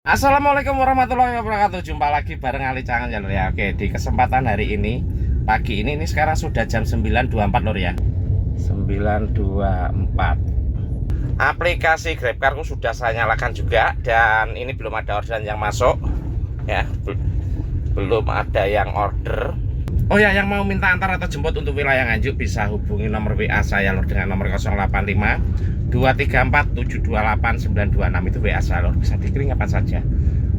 Assalamualaikum warahmatullahi wabarakatuh. Jumpa lagi bareng Ali Cangan ya lur ya. Oke, di kesempatan hari ini pagi ini sekarang sudah jam 9.24 lur ya. 9.24. Aplikasi GrabCar sudah saya nyalakan juga dan ini belum ada orderan yang masuk ya. Belum ada yang order. Oh ya, yang mau minta antar atau jemput untuk wilayah Nganjuk bisa hubungi nomor WA saya lur dengan nomor 085 234 728 926. Itu WA saya lur, bisa dikirim kapan saja.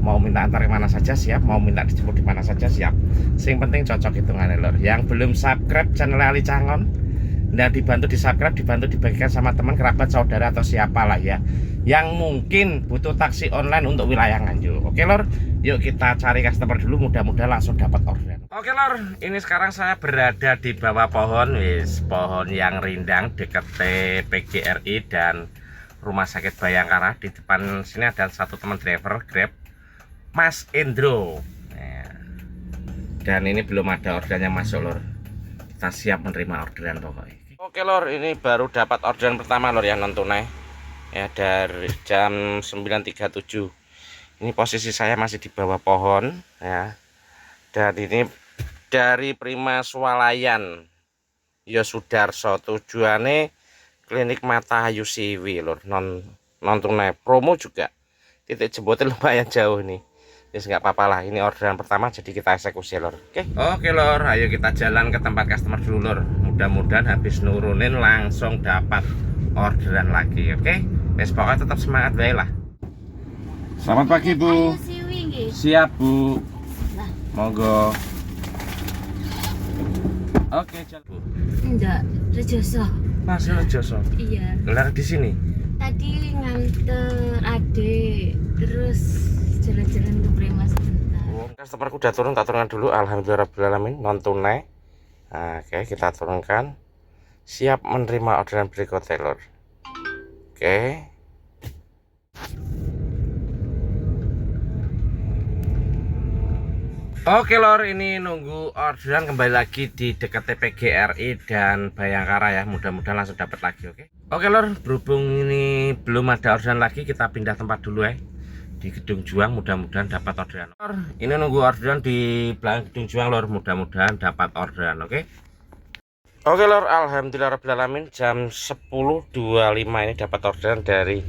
Mau minta antar ke mana saja siap, mau minta dijemput di mana saja siap. Sing penting cocok hitungannya lur. Yang belum subscribe channel Ali Cangon, nah dibantu di subscribe, dibantu dibagikan sama teman, kerabat, saudara atau siapalah ya yang mungkin butuh taksi online untuk wilayah Nganjuk. Oke lor, yuk kita cari customer dulu, mudah-mudahan langsung dapat orderan. Oke lor, ini sekarang saya berada di bawah pohon, pohon yang rindang dekat PGRI dan Rumah Sakit Bayangkara. Di depan sini ada satu teman driver Grab, Mas Indro. Dan ini belum ada orderan yang masuk lor. Kita siap menerima orderan pokoknya. Oke lor, ini baru dapat orderan pertama lor ya, non tunai ya, dari jam 9.37. Ini posisi saya masih di bawah pohon ya, dan ini dari Prima Swalayan Yosudarso, tujuannya klinik mata Ayu Siwi lor, non tunai promo juga. Titik jemputnya lumayan jauh nih. Nggak apa-apa lah, ini orderan pertama jadi kita eksekusi lor. Oke lor, ayo kita jalan ke tempat customer dulu lor. Mudah-mudahan habis nurunin langsung dapat orderan lagi. Oke, wes pokoknya tetap semangat baik lah. Selamat pagi Bu. Siap Bu. Monggo. Oke, jalan Bu. Enggak, Rejoso. Masih Rejoso. Iya. Gelar di sini. Tadi nganter adik, terus jalan-jalan ke Prima sebentar. Customerku udah turun, tak turunkan dulu. Alhamdulillahirobbilalamin, non tunai. Nah, oke, kita turunkan. Siap menerima orderan berikutnya lor. Oke. Oke lor, ini nunggu orderan kembali lagi di dekat TPGRI dan Bayangkara ya. Mudah-mudahan langsung dapat lagi. Oke lor, berhubung ini belum ada orderan lagi, kita pindah tempat dulu ya. Di Gedung Juang, mudah-mudahan dapat orderan. Ini nunggu orderan di belakang Gedung Juang lor, mudah-mudahan dapat orderan. Oke lor, alhamdulillahirobbilalamin, jam 10.25 ini dapat orderan dari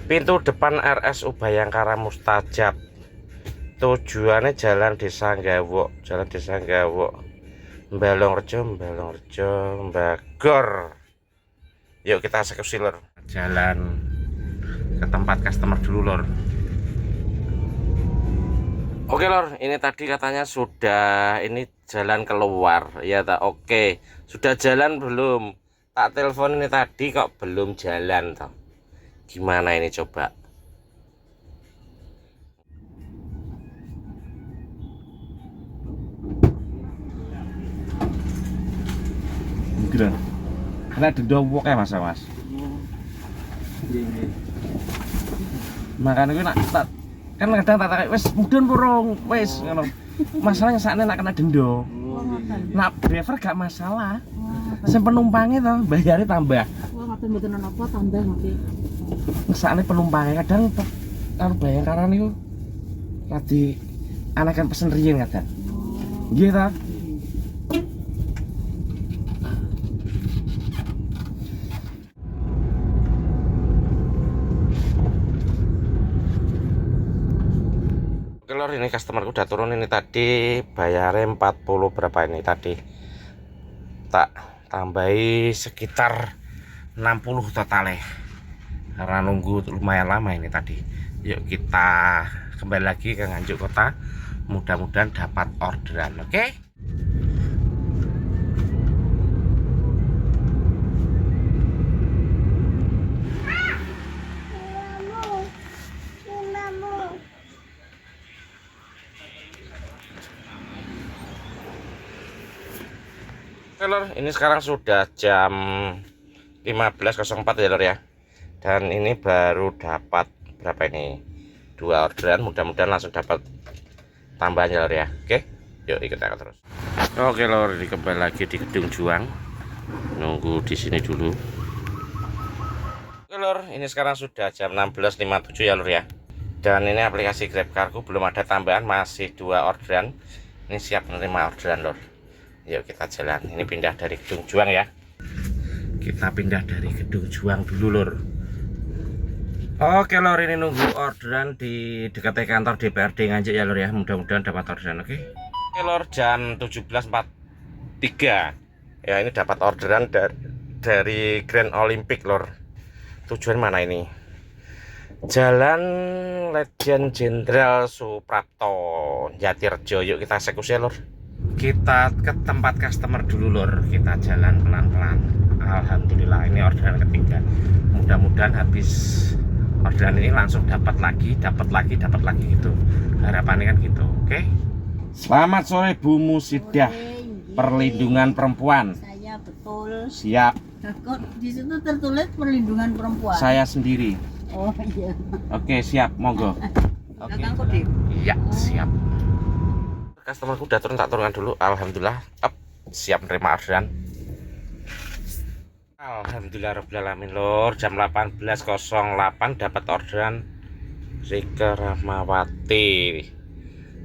pintu depan RSU Bayangkara Mustajab. Tujuannya Jalan Desa Nggawo, Mbalongrejo, Mbagor. Yuk kita eksekusi lor. Jalan ke tempat customer dulu lor. Oke lor, ini tadi katanya sudah ini jalan keluar ya tak. Oke, sudah jalan belum? Tak telepon ini tadi kok belum jalan toh. Gimana ini coba? Gila. Kena dendowok ya mas. Makanya gue nak tak kan kadang tak kayak wes mudun purung wes ngono. Masalahnya saatnya nak kena denda. Nak driver gak masalah. Sing penumpangnya toh bayarnya tambah. Wah, ngapain mboten apa tambah nanti. Saatnya penumpangnya kadang kalau Bayangkara niku lagi anakan pesen riyen kadang. Nggih ta? Lor, ini customerku udah turun. Ini tadi bayarnya 40 berapa ini tadi, tak tambahi sekitar 60 totalnya karena nunggu lumayan lama ini tadi. Yuk kita kembali lagi ke Nganjuk Kota, mudah-mudahan dapat orderan. Oke. Oke lor, ini sekarang sudah jam 15.04 ya lor ya. Dan ini baru dapat berapa ini? 2 orderan, mudah-mudahan langsung dapat tambahannya lor ya. Oke, yuk ikut aku terus. Oke lor, ini kembali lagi di Gedung Juang. Nunggu di sini dulu. Oke lor, ini sekarang sudah jam 16.57 ya lor ya. Dan ini aplikasi GrabCargo belum ada tambahan, masih 2 orderan. Ini siap menerima orderan lor. Yuk kita jalan. Ini pindah dari Gedung Juang ya. Kita pindah dari Gedung Juang dulu lor. Oke lor, ini nunggu orderan di dekat kantor DPRD Nganjuk ya lor ya. Mudah-mudahan dapat orderan. Oke lor, jam 17.43 ya, ini dapat orderan dari Grand Olympic lor. Tujuan mana ini? Jalan Letjen Jenderal Suprapto, Jatirejo. Yuk kita eksekusi lor. Kita ke tempat customer dulu lor. Kita jalan pelan-pelan. Alhamdulillah ini orderan ketiga. Mudah-mudahan habis orderan ini langsung dapat lagi gitu. Harapannya kan gitu. Oke. Selamat sore Bu Musidah, Perlindungan Perempuan. Saya betul. Siap. Kok di situ tertulis perlindungan perempuan? Saya sendiri. Oh iya. Oke, siap, monggo. Oke. Iya, siap. Customerku udah turun, tak turunkan dulu. Alhamdulillah, siap menerima orderan. Alhamdulillah rabbil alamin lor. Jam 18.08 dapat orderan Rike Rahmawati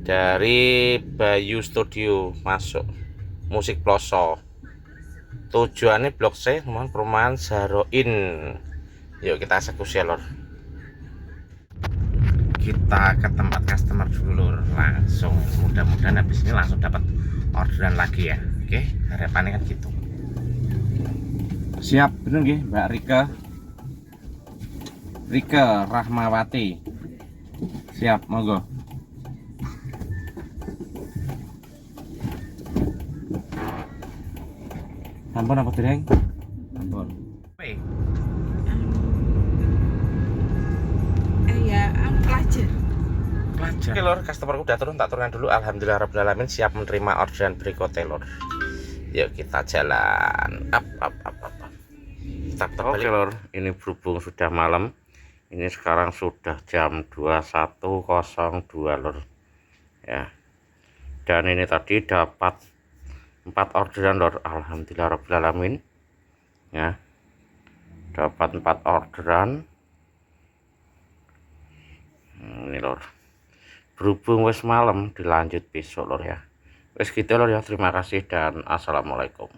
dari Bayu Studio, masuk musik ploso. Tujuannya Blok C, perumahan Zaroin. Yuk kita eksekusi lor. Kita ke tempat customer dulu lor, langsung. Mudah-mudahan habis ini langsung dapat orderan lagi ya. Oke, harapannya kan gitu. Siap, bener nggih Mbak Rike Rahmawati. Siap, monggo. Ampun apa dereng? Ampun. Pelajar. Oke lor, customerku udah turun, tak turunkan dulu. Alhamdulillah rabbil alamin, siap menerima orderan berikutnya lor. Yuk kita jalan. Kita oke lor, ini berhubung sudah malam. Ini sekarang sudah jam 21.02 lor. Ya. Dan ini tadi dapat 4 orderan lor. Alhamdulillah rabbil alamin. Ya. Dapat 4 orderan. Ini lor. Berhubung wis malam, dilanjut besok lor ya. Wis gitu lor ya. Terima kasih dan assalamualaikum.